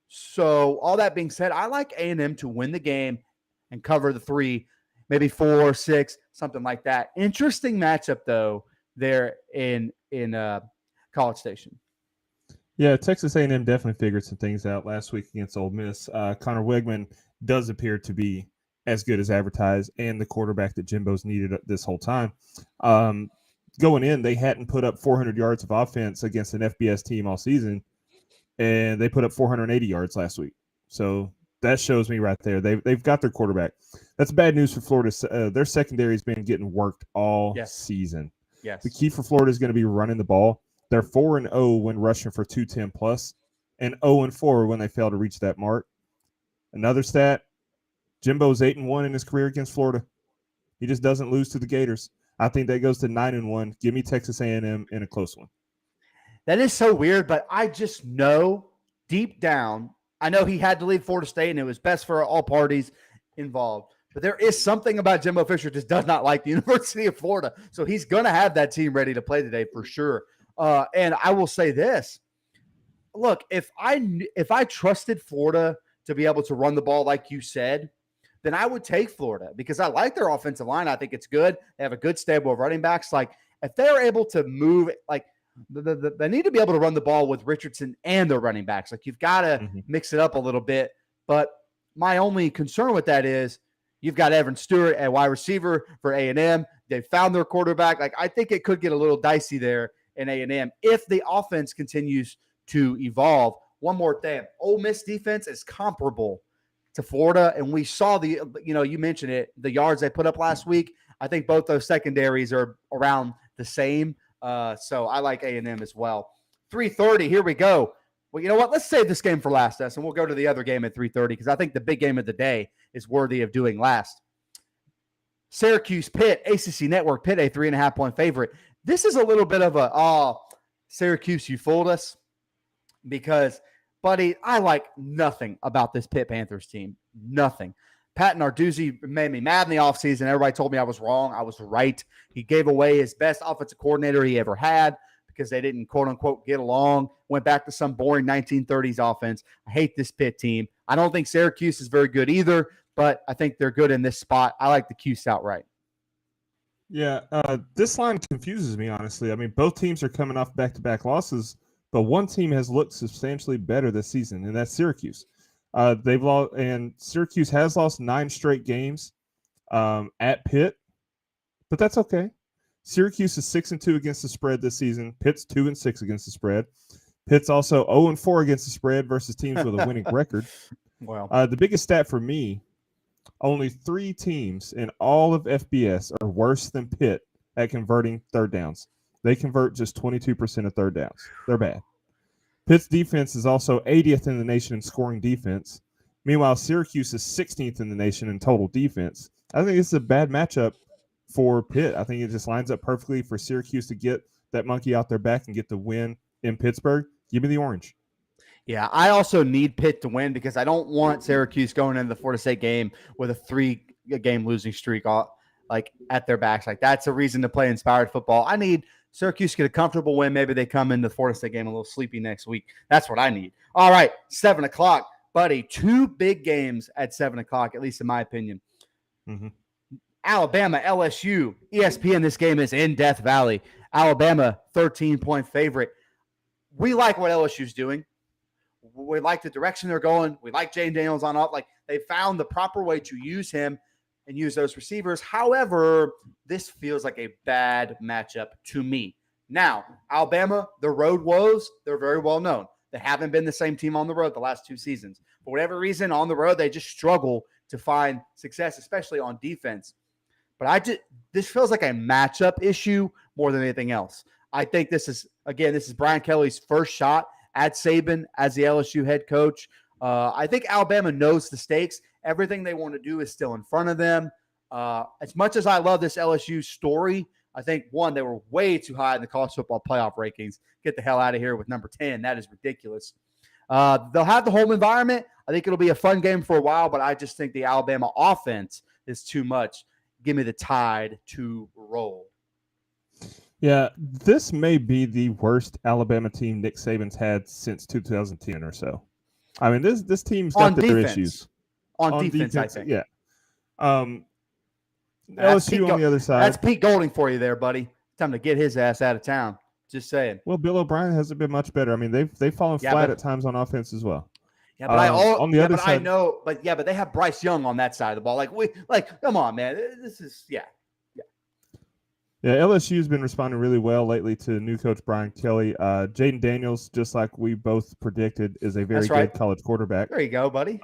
So all that being said, I like A&M to win the game and cover the 3, maybe 4, 6, something like that. Interesting matchup, though, there in College Station. Yeah, Texas A&M definitely figured some things out last week against Ole Miss. Connor Wegman does appear to be as good as advertised and the quarterback that Jimbo's needed this whole time. Going in, they hadn't put up 400 yards of offense against an FBS team all season, and they put up 480 yards last week. So that shows me right there. They've got their quarterback. That's bad news for Florida. Their secondary has been getting worked all season. Yes. The key for Florida is going to be running the ball. They're 4-0 when rushing for 210 plus, and 0-4 when they fail to reach that mark. Another stat: Jimbo's 8-1 in his career against Florida. He just doesn't lose to the Gators. I think that goes to 9-1. Give me Texas A&M in a close one. That is so weird, but I just know deep down, I know he had to leave Florida State, and it was best for all parties involved. But there is something about Jimbo Fisher just does not like the University of Florida. So he's going to have that team ready to play today for sure. And I will say this. Look, if I trusted Florida to be able to run the ball like you said, then I would take Florida because I like their offensive line. I think it's good. They have a good stable of running backs. Like if they're able to move, like they need to be able to run the ball with Richardson and their running backs. Like you've got to mix it up a little bit. But my only concern with that is you've got Evan Stewart at wide receiver for A&M. They found their quarterback. Like I think it could get a little dicey there in A&M if the offense continues to evolve. One more thing. Ole Miss defense is comparable to Florida, and we saw you mentioned it, the yards they put up last week. I think both those secondaries are around the same. So I like A&M as well. 3:30, here we go. Well, you know what? Let's save this game for last, and we'll go to the other game at 3:30 because I think the big game of the day is worthy of doing last. Syracuse, Pitt, ACC Network, Pitt, a 3.5-point favorite. This is a little bit of a, Syracuse, you fooled us. Because, buddy, I like nothing about this Pitt Panthers team. Nothing. Pat Narduzzi made me mad in the offseason. Everybody told me I was wrong. I was right. He gave away his best offensive coordinator he ever had because they didn't, quote-unquote, get along. Went back to some boring 1930s offense. I hate this Pitt team. I don't think Syracuse is very good either, but I think they're good in this spot. I like the Cuse outright. Yeah, this line confuses me, honestly. I mean, both teams are coming off back-to-back losses, but one team has looked substantially better this season, and that's Syracuse. They've lost, and Syracuse has lost 9 straight games at Pitt, but that's okay. Syracuse is 6-2 against the spread this season. Pitt's 2-6 against the spread. Pitt's also 0-4 against the spread versus teams with a winning record. Wow. The biggest stat for me: only 3 teams in all of FBS are worse than Pitt at converting third downs. They convert just 22% of third downs. They're bad. Pitt's defense is also 80th in the nation in scoring defense. Meanwhile, Syracuse is 16th in the nation in total defense. I think it's a bad matchup for Pitt. I think it just lines up perfectly for Syracuse to get that monkey out their back and get the win in Pittsburgh. Give me the orange. Yeah, I also need Pitt to win because I don't want Syracuse going into the Florida State game with a 3-game losing streak like at their backs. Like that's a reason to play inspired football. I need Syracuse to get a comfortable win. Maybe they come into the Florida State game a little sleepy next week. That's what I need. All right, 7 o'clock, buddy. 2 big games at 7 o'clock, at least in my opinion. Mm-hmm. Alabama, LSU, ESPN. This game is in Death Valley. Alabama, 13-point favorite. We like what LSU's doing. We like the direction they're going. We like Jane Daniels on up. Like they found the proper way to use him and use those receivers. However, this feels like a bad matchup to me. Now, Alabama, the road woes, they're very well known. They haven't been the same team on the road the last 2 seasons. For whatever reason, on the road, they just struggle to find success, especially on defense. But this feels like a matchup issue more than anything else. I think this is Brian Kelly's first shot at Saban as the LSU head coach. I think Alabama knows the stakes. Everything they want to do is still in front of them. As much as I love this LSU story, I think, one, they were way too high in the college football playoff rankings. Get the hell out of here with number 10. That is ridiculous. They'll have the home environment. I think it'll be a fun game for a while, but I just think the Alabama offense is too much. Give me the Tide to roll. Yeah, this may be the worst Alabama team Nick Saban's had since 2010 or so. I mean, this team's got their issues. On defense, I think. Yeah. LSU on the other side. That's Pete Golding for you there, buddy. Time to get his ass out of town. Just saying. Well, Bill O'Brien hasn't been much better. I mean, they've fallen flat at times on offense as well. Yeah, but on the other side, I know, but they have Bryce Young on that side of the ball. Come on, man. This is Yeah, LSU's been responding really well lately to new coach Brian Kelly. Jaden Daniels, just like we both predicted, is a very good college quarterback. There you go, buddy.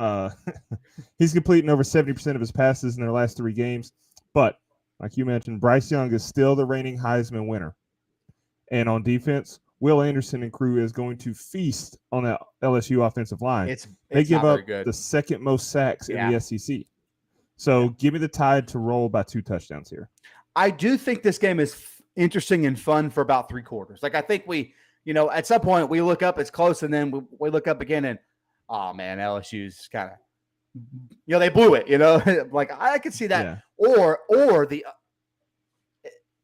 He's completing over 70% of his passes in their last 3 games. But, like you mentioned, Bryce Young is still the reigning Heisman winner. And on defense, Will Anderson and crew is going to feast on that LSU offensive line. They give up the second most sacks in the SEC. So give me the Tide to roll by 2 touchdowns here. I do think this game is interesting and fun for about 3 quarters. Like I think at some point we look up, it's close, and then we look up again and, oh man, LSU's kind of, they blew it. Like I could see that. Yeah. Or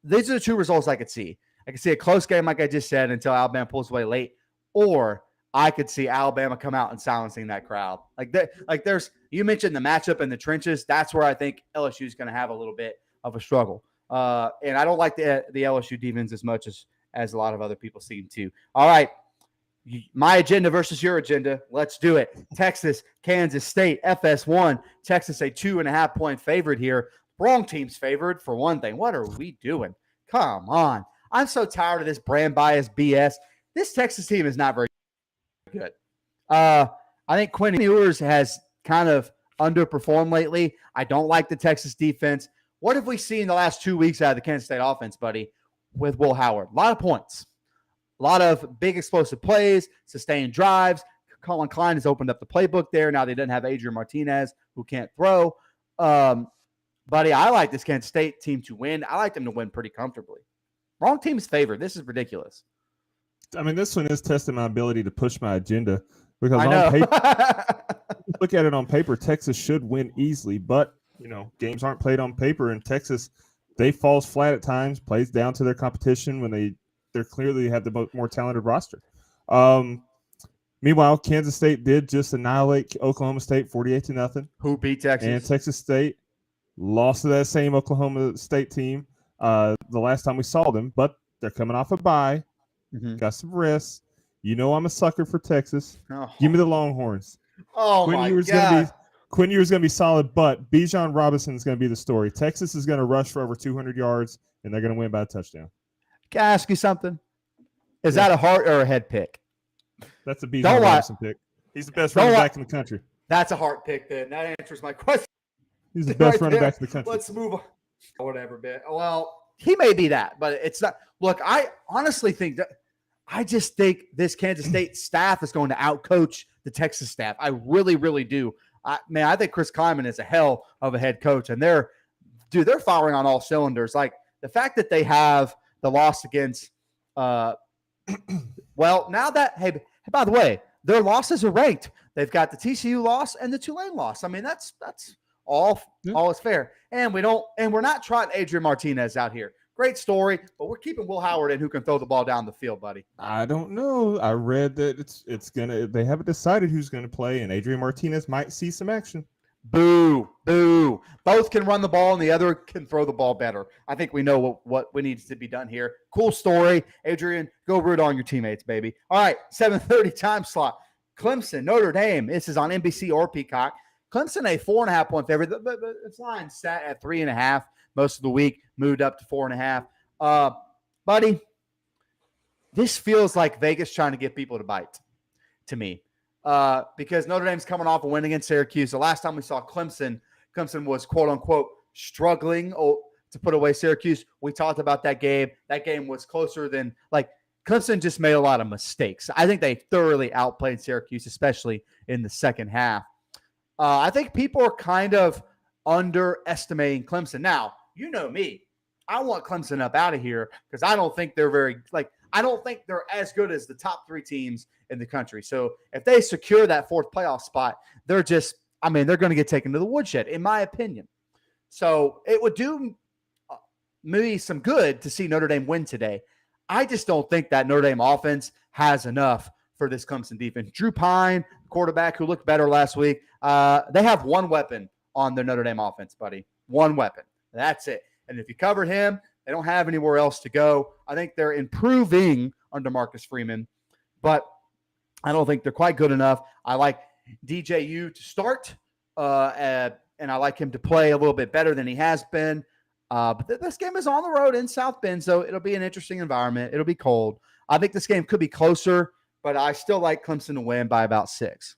these are the 2 results I could see. I could see a close game, like I just said, until Alabama pulls away late, or I could see Alabama come out and silencing that crowd. You mentioned the matchup in the trenches. That's where I think LSU is going to have a little bit of a struggle. And I don't like the LSU defense as much as a lot of other people seem to. All right. My agenda versus your agenda. Let's do it. Texas, Kansas State, FS1. Texas, a 2.5-point favorite here. Wrong team's favored for one thing. What are we doing? Come on. I'm so tired of this brand bias BS. This Texas team is not very good. I think Quinn Ewers has kind of underperformed lately. I don't like the Texas defense. What have we seen the last 2 weeks out of the Kansas State offense, buddy, with Will Howard? A lot of points. A lot of big explosive plays, sustained drives. Colin Klein has opened up the playbook there. Now they didn't have Adrian Martinez, who can't throw. But buddy, I like this Kansas State team to win. I like them to win pretty comfortably. Wrong team's favored. This is ridiculous. I mean, this one is testing my ability to push my agenda because I on know. paper, look at it on paper, Texas should win easily, but games aren't played on paper, and Texas, they falls flat at times, plays down to their competition when they're clearly have the more talented roster. Meanwhile, Kansas State did just annihilate Oklahoma State 48-0. Who beat Texas? And Texas State lost to that same Oklahoma State team the last time we saw them, but they're coming off a bye. Mm-hmm. Got some rest. I'm a sucker for Texas. Oh. Give me the Longhorns. Oh, Quinn my Ewers God. Quinn Ewers going to be solid, but Bijan Robinson is going to be the story. Texas is going to rush for over 200 yards, and they're going to win by a touchdown. Can I ask you something? Is that a heart or a head pick? That's a Bijan Robinson pick. He's the best running back in the country. That's a heart pick, then. That answers my question. He's the best running back in the country. Let's move on. Whatever, bit. Well, he may be that, but it's not. Look, I honestly think that I just think this Kansas State staff is going to outcoach the Texas staff. I really, really do. I think Chris Kleiman is a hell of a head coach, and they're firing on all cylinders. Like the fact that they have the loss against, now that, hey, by the way, their losses are ranked. They've got the TCU loss and the Tulane loss. I mean, that's all is fair. And we're not trotting Adrian Martinez out here. Great story, but we're keeping Will Howard in, who can throw the ball down the field, buddy. I don't know. I read that they haven't decided who's gonna play, and Adrian Martinez might see some action. Boo. Both can run the ball, and the other can throw the ball better. I think we know what needs to be done here. Cool story. Adrian, go root on your teammates, baby. All right, 7:30 time slot. Clemson, Notre Dame. This is on NBC or Peacock. Clemson, a 4.5-point favorite. But its line sat at 3.5 most of the week, moved up to 4.5. Buddy, this feels like Vegas trying to get people to bite to me. Because Notre Dame's coming off a win against Syracuse. The last time we saw Clemson was quote-unquote struggling to put away Syracuse. We talked about that game. That game was closer than Clemson just made a lot of mistakes. I think they thoroughly outplayed Syracuse, especially in the second half. I think people are kind of underestimating Clemson. Now, you know me. I want Clemson up out of here because I don't think they're I don't think they're as good as the top 3 teams in the country. So if they secure that 4th playoff spot, they're going to get taken to the woodshed, in my opinion. So it would do me some good to see Notre Dame win today. I just don't think that Notre Dame offense has enough for this Clemson defense. Drew Pine, quarterback who looked better last week, they have one weapon on their Notre Dame offense, buddy. One weapon. That's it. And if you cover him, they don't have anywhere else to go. I think they're improving under Marcus Freeman, but I don't think they're quite good enough. I like DJU to start, and I like him to play a little bit better than he has been. But this game is on the road in South Bend, so it'll be an interesting environment. It'll be cold. I think this game could be closer, but I still like Clemson to win by about 6.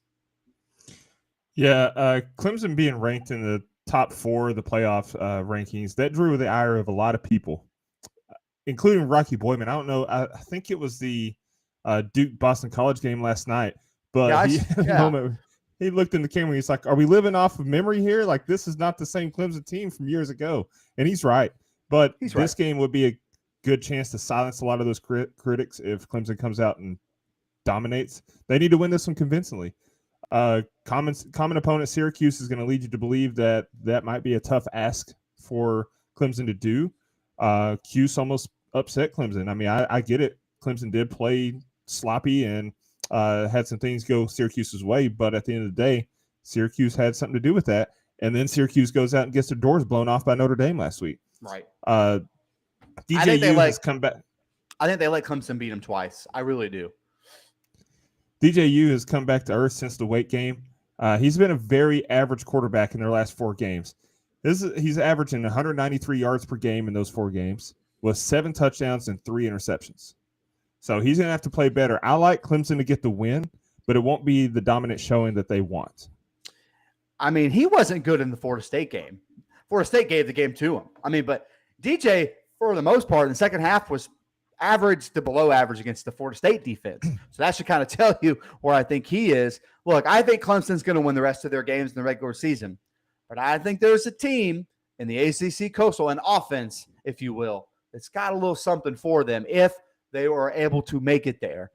Yeah, Clemson being ranked in the top 4 of the playoff rankings, that drew the ire of a lot of people, including Rocky Boyman. I don't know. I think it was the Duke-Boston College game last night, but he had a moment. He looked in the camera. He's like, are we living off of memory here? Like, this is not the same Clemson team from years ago. And he's right. But this game would be a good chance to silence a lot of those critics if Clemson comes out and dominates. They need to win this one convincingly. Common opponent Syracuse is going to lead you to believe that might be a tough ask for Clemson to do. Cuse almost upset Clemson. I mean, I get it. Clemson did play sloppy and had some things go Syracuse's way, but at the end of the day, Syracuse had something to do with that. And then Syracuse goes out and gets their doors blown off by Notre Dame last week. Right. DJU has come back. I think they let Clemson beat them twice. I really do. DJU has come back to earth since the Wake game. He's been a very average quarterback in their last 4 games. He's averaging 193 yards per game in those 4 games with 7 touchdowns and 3 interceptions. So he's going to have to play better. I like Clemson to get the win, but it won't be the dominant showing that they want. I mean, he wasn't good in the Florida State game. Florida State gave the game to him. I mean, but DJ, for the most part, in the second half was average to below average against the Florida State defense. So that should kind of tell you where I think he is. Look, I think Clemson's going to win the rest of their games in the regular season. But I think there's a team in the ACC Coastal, an offense, if you will. It's got a little something for them if they were able to make it there.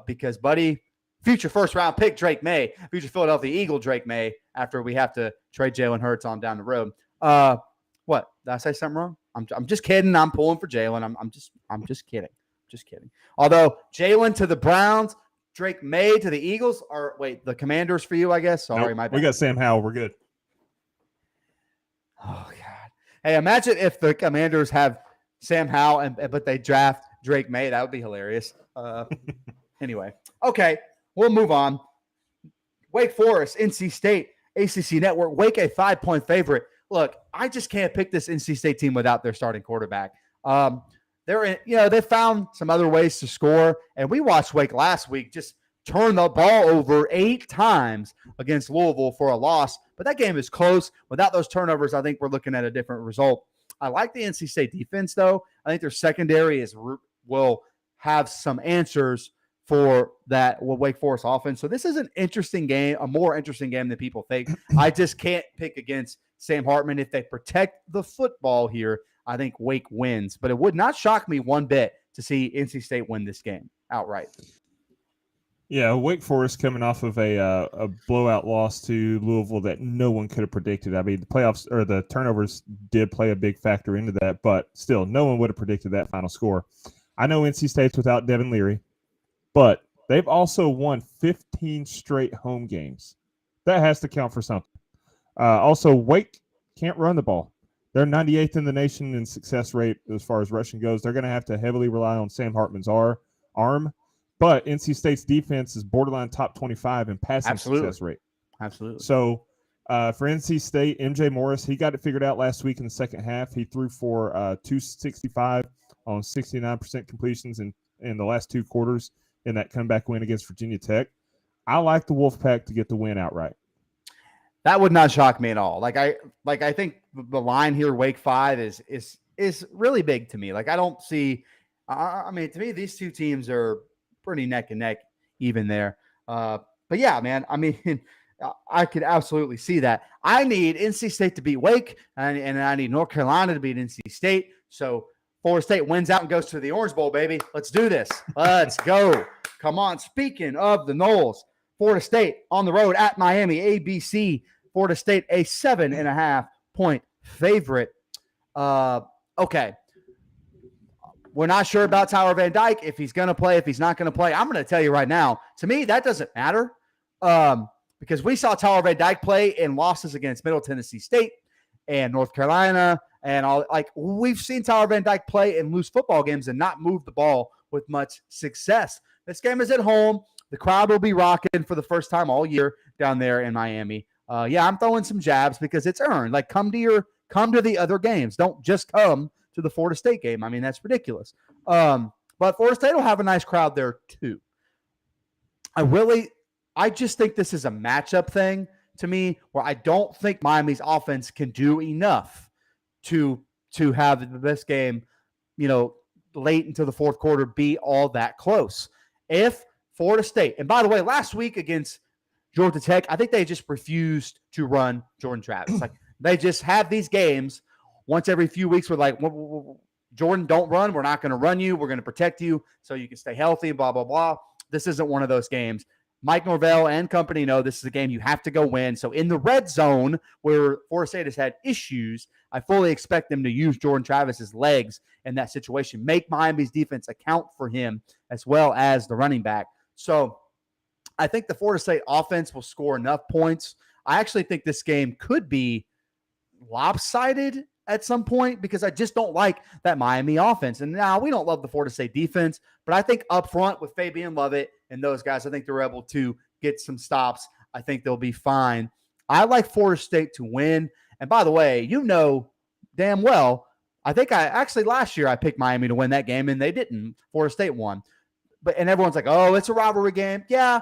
Because, buddy, future first-round pick Drake May, future Philadelphia Eagle Drake May, after we have to trade Jalen Hurts on down the road. What? Did I say something wrong? I'm just kidding. I'm pulling for Jalen. I'm just kidding. Just kidding. Although Jalen to the Browns, Drake May to the Eagles, or wait, the Commanders for you, I guess. Sorry, Nope, my bad. we got Sam Howell. We're good. Oh God. Hey, imagine if the Commanders have Sam Howell but they draft Drake May. That would be hilarious. Anyway, okay, we'll move on. Wake Forest, NC State, ACC Network. Wake a 5-point favorite. Look, I just can't pick this NC State team without their starting quarterback. They found some other ways to score, and we watched Wake last week just turn the ball over 8 times against Louisville for a loss. But that game is close. Without those turnovers, I think we're looking at a different result. I like the NC State defense, though. I think their secondary will have some answers for that Wake Forest offense. So this is an interesting game, a more interesting game than people think. I just can't pick against Sam Hartman. If they protect the football here, I think Wake wins. But it would not shock me one bit to see NC State win this game outright. Yeah, Wake Forest coming off of a blowout loss to Louisville that no one could have predicted. I mean, the playoffs or the turnovers did play a big factor into that, but still, no one would have predicted that final score. I know NC State's without Devin Leary, but they've also won 15 straight home games. That has to count for something. Also, Wake can't run the ball. They're 98th in the nation in success rate as far as rushing goes. They're going to have to heavily rely on Sam Hartman's arm. But NC State's defense is borderline top 25 in passing success rate. Absolutely. So for NC State, MJ Morris, he got it figured out last week in the second half. He threw for 265 on 69% completions in the last 2 quarters in that comeback win against Virginia Tech. I like the Wolfpack to get the win outright. That would not shock me at all. I think the line here, Wake 5, is really big to me. Like, I don't see. I mean, to me, these two teams are pretty neck and neck even there. But yeah, man, I mean, I could absolutely see that. I need NC State to beat Wake, and I need North Carolina to beat NC State. So Florida State wins out and goes to the Orange Bowl, baby. Let's do this. Let's go. Come on. Speaking of the Noles, Florida State on the road at Miami, ABC. Florida State, a 7.5-point favorite. Okay. We're not sure about Tyler Van Dyke, if he's going to play, if he's not going to play. I'm going to tell you right now, to me, that doesn't matter because we saw Tyler Van Dyke play in losses against Middle Tennessee State and North Carolina. And all, like, we've seen Tyler Van Dyke play and lose football games and not move the ball with much success. This game is at home. The crowd will be rocking for the first time all year down there in Miami. Yeah, I'm throwing some jabs because it's earned. Like, come to the other games. Don't just come to the Florida State game. I mean, that's ridiculous. But Florida State will have a nice crowd there too. I just think this is a matchup thing to me where I don't think Miami's offense can do enough to have this game, late into the fourth quarter be all that close. If Florida State, and by the way, last week against Georgia Tech, I think they just refused to run Jordan Travis. Like, they just have these games once every few weeks where, like, Jordan, don't run. We're not going to run you. We're going to protect you so you can stay healthy, blah, blah, blah. This isn't one of those games. Mike Norvell and company know this is a game you have to go win. So in the red zone where Florida State has had issues, I fully expect them to use Jordan Travis's legs in that situation. Make Miami's defense account for him as well as the running back. So I think the Florida State offense will score enough points. I actually think this game could be lopsided at some point because I just don't like that Miami offense. And now we don't love the Florida State defense, but I think up front with Fabian Lovett and those guys, I think they're able to get some stops. I think they'll be fine. I like Florida State to win. And by the way, damn well, I think last year I picked Miami to win that game and they didn't. Florida State won. And everyone's like, oh, it's a rivalry game. Yeah.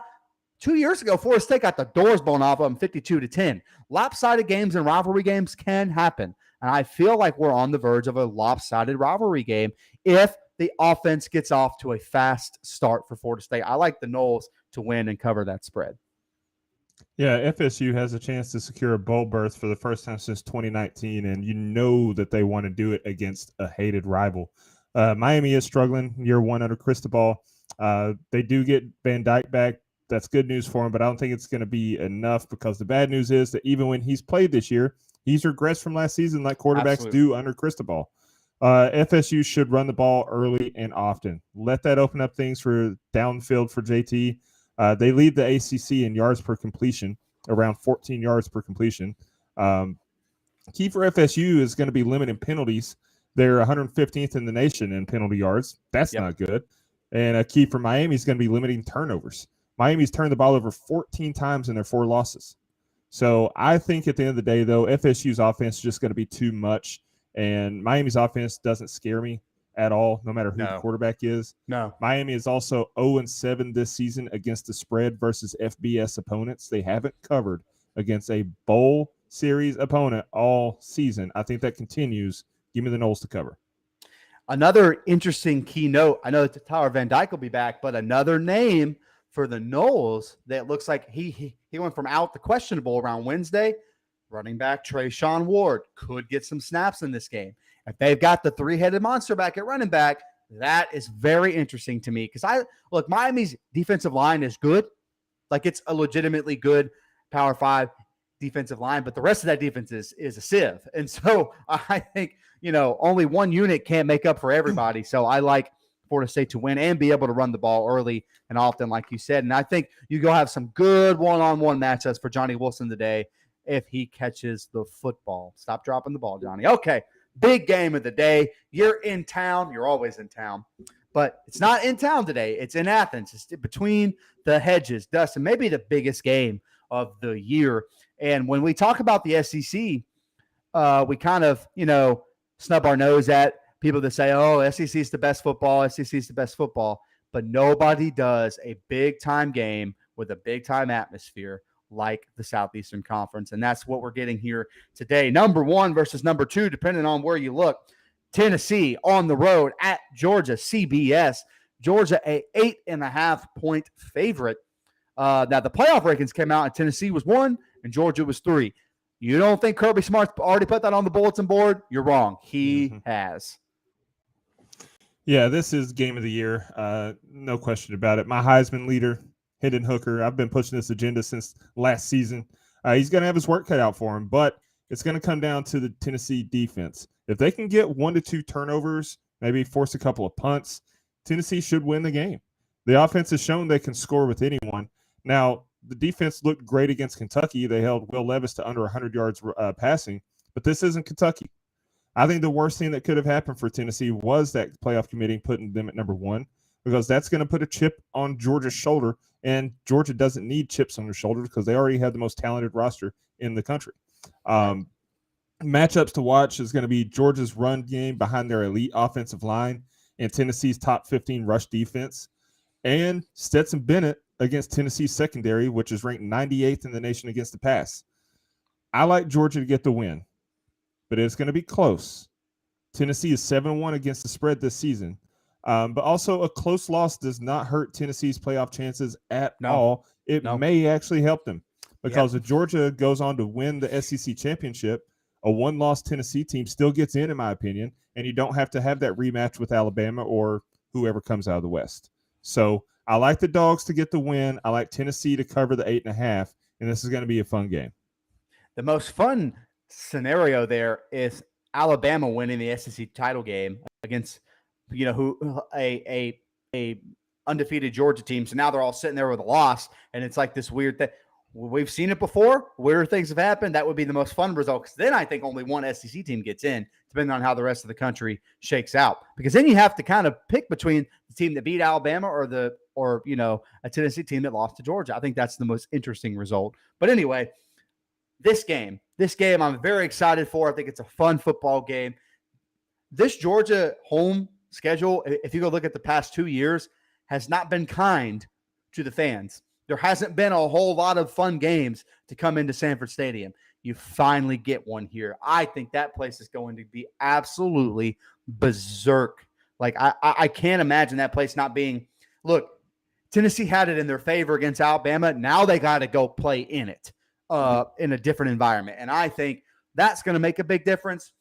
2 years ago, Florida State got the doors blown off of them 52-10. Lopsided games and rivalry games can happen. And I feel like we're on the verge of a lopsided rivalry game if the offense gets off to a fast start for Florida State. I like the Noles to win and cover that spread. Yeah, FSU has a chance to secure a bowl berth for the first time since 2019, and you know that they want to do it against a hated rival. Miami is struggling year one under Cristobal. They do get Van Dyke back. That's good news for him, but I don't think it's going to be enough because the bad news is that even when he's played this year, he's regressed from last season like quarterbacks Absolutely. do under Cristobal. FSU should run the ball early and often. Let that open up things for downfield for JT. They lead the ACC in yards per completion, around 14 yards per completion. Key for FSU is going to be limiting penalties. They're 115th in the nation in penalty yards. That's not good. And a key for Miami is going to be limiting turnovers. Miami's turned the ball over 14 times in their 4 losses. So I think at the end of the day, though, FSU's offense is just going to be too much. And Miami's offense doesn't scare me at all, no matter who the quarterback is. No. Miami is also 0-7 this season against the spread versus FBS opponents. They haven't covered against a bowl series opponent all season. I think that continues. Give me the Noles to cover. Another interesting keynote. I know that Tyler Van Dyke will be back, but another name for the Noles that looks like he went from out the questionable around Wednesday. Running back Trayshawn Ward could get some snaps in this game. If they've got the 3-headed monster back at running back, that is very interesting to me because Miami's defensive line is good. Like it's a legitimately good Power 5 defensive line, but the rest of that defense is a sieve. And so I think, only one unit can't make up for everybody. So I like Florida State to win and be able to run the ball early and often, like you said. And I think you go have some good one-on-one matchups for Johnny Wilson today if he catches the football. Stop dropping the ball, Johnny. Okay, big game of the day. You're in town. You're always in town. But it's not in town today. It's in Athens. It's between the hedges. Dustin, maybe the biggest game of the year. And when we talk about the SEC, we kind of, snub our nose at people that say, oh, SEC is the best football. SEC is the best football. But nobody does a big-time game with a big-time atmosphere like the Southeastern Conference. And that's what we're getting here today. Number 1 versus number 2, depending on where you look. Tennessee on the road at Georgia, CBS. Georgia, a 8.5-point favorite. Now, the playoff rankings came out, and Tennessee was 1, and Georgia was 3. You don't think Kirby Smart's already put that on the bulletin board? You're wrong. He has. Yeah, this is game of the year. No question about it. My Heisman leader, Hendon Hooker. I've been pushing this agenda since last season. He's going to have his work cut out for him, but it's going to come down to the Tennessee defense. If they can get 1 to 2 turnovers, maybe force a couple of punts, Tennessee should win the game. The offense has shown they can score with anyone. Now, the defense looked great against Kentucky. They held Will Levis to under 100 yards passing, but this isn't Kentucky. I think the worst thing that could have happened for Tennessee was that playoff committee putting them at number 1, because that's going to put a chip on Georgia's shoulder, and Georgia doesn't need chips on their shoulders because they already have the most talented roster in the country. Matchups to watch is going to be Georgia's run game behind their elite offensive line and Tennessee's top 15 rush defense, and Stetson Bennett against Tennessee's secondary, which is ranked 98th in the nation against the pass. I like Georgia to get the win, but it's going to be close. Tennessee is 7-1 against the spread this season. But also a close loss does not hurt Tennessee's playoff chances at all. It may actually help them because if Georgia goes on to win the SEC championship, a 1-loss Tennessee team still gets in my opinion, and you don't have to have that rematch with Alabama or whoever comes out of the West. So I like the Dogs to get the win. I like Tennessee to cover the 8.5, and this is going to be a fun game. The most fun scenario there is Alabama winning the SEC title game against a undefeated Georgia team. So now they're all sitting there with a loss, and it's like this weird thing. We've seen it before. Weird things have happened. That would be the most fun result, because then I think only one SEC team gets in, depending on how the rest of the country shakes out. Because then you have to kind of pick between the team that beat Alabama or a Tennessee team that lost to Georgia. I think that's the most interesting result. But anyway, this game I'm very excited for. I think it's a fun football game. This Georgia home schedule, if you go look at the past 2 years, has not been kind to the fans. There hasn't been a whole lot of fun games to come into Sanford Stadium. You finally get one here. I think that place is going to be absolutely berserk. Like, I can't imagine that place not being – look, Tennessee had it in their favor against Alabama. Now they got to go play in it in a different environment. And I think that's going to make a big difference.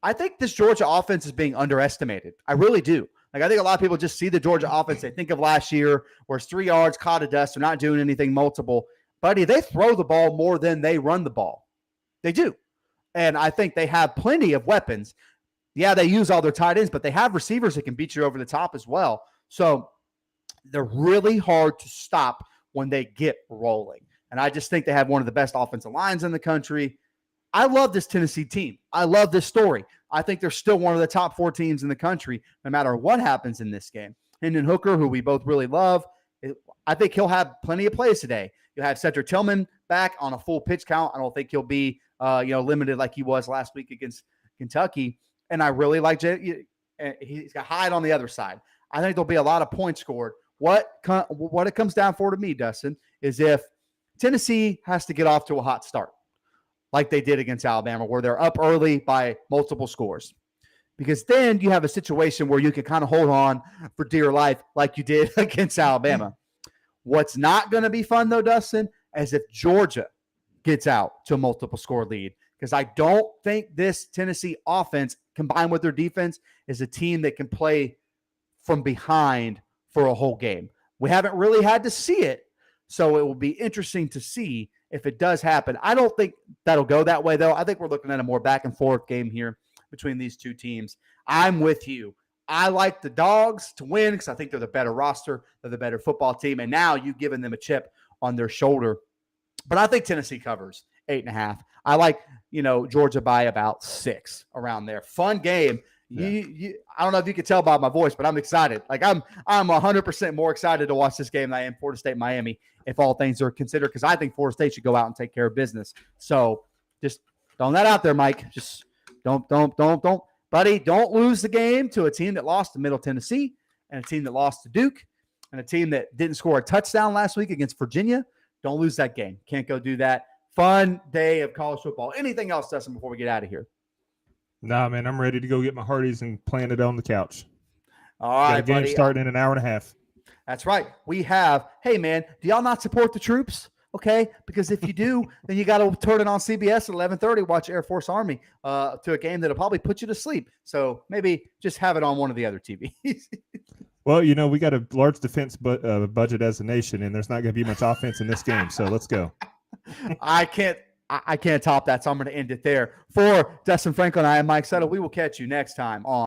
I think this Georgia offense is being underestimated. I really do. Like, I think a lot of people just see the Georgia offense. They think of last year where it's 3 yards, caught a dust. They're not doing anything multiple. Buddy, they throw the ball more than they run the ball. They do. And I think they have plenty of weapons. Yeah, they use all their tight ends, but they have receivers that can beat you over the top as well. So they're really hard to stop when they get rolling. And I just think they have one of the best offensive lines in the country. I love this Tennessee team. I love this story. I think they're still one of the top 4 teams in the country, no matter what happens in this game. Hendon Hooker, who we both really love, I think he'll have plenty of plays today. You'll have Cedric Tillman back on a full pitch count. I don't think he'll be limited like he was last week against Kentucky. And I really like he's got Hyde on the other side. I think there'll be a lot of points scored. What it comes down for to me, Dustin, is if Tennessee has to get off to a hot start, like they did against Alabama, where they're up early by multiple scores. Because then you have a situation where you can kind of hold on for dear life like you did against Alabama. What's not going to be fun, though, Dustin, is if Georgia gets out to a multiple score lead. Because I don't think this Tennessee offense, combined with their defense, is a team that can play from behind for a whole game. We haven't really had to see it, so it will be interesting to see if it does happen. I don't think that'll go that way, though. I think we're looking at a more back-and-forth game here between these two teams. I'm with you. I like the Dogs to win because I think they're the better roster. They're the better football team, and now you've given them a chip on their shoulder. But I think Tennessee covers 8.5. I like, Georgia by about 6 around there. Fun game. Yeah. I don't know if you can tell by my voice, but I'm excited. Like I'm 100% more excited to watch this game than I am Florida State Miami, if all things are considered, because I think Florida State should go out and take care of business. So just throwing that out there, Mike. Just don't, buddy. Don't lose the game to a team that lost to Middle Tennessee and a team that lost to Duke and a team that didn't score a touchdown last week against Virginia. Don't lose that game. Can't go do that. Fun day of college football. Anything else, Dustin, before we get out of here? Nah, man, I'm ready to go get my Hardee's and plant it on the couch. All right, game buddy. starting in an hour and a half. That's right. We have, hey, man, do y'all not support the troops? Okay, because if you do, then you got to turn it on CBS at 11:30, watch Air Force Army to a game that'll probably put you to sleep. So maybe just have it on one of the other TVs. Well, we got a large defense budget as a nation, and there's not going to be much offense in this game. So let's go. I can't top that, so I'm going to end it there. For Dustin Franklin, I am Mike Settle. We will catch you next time on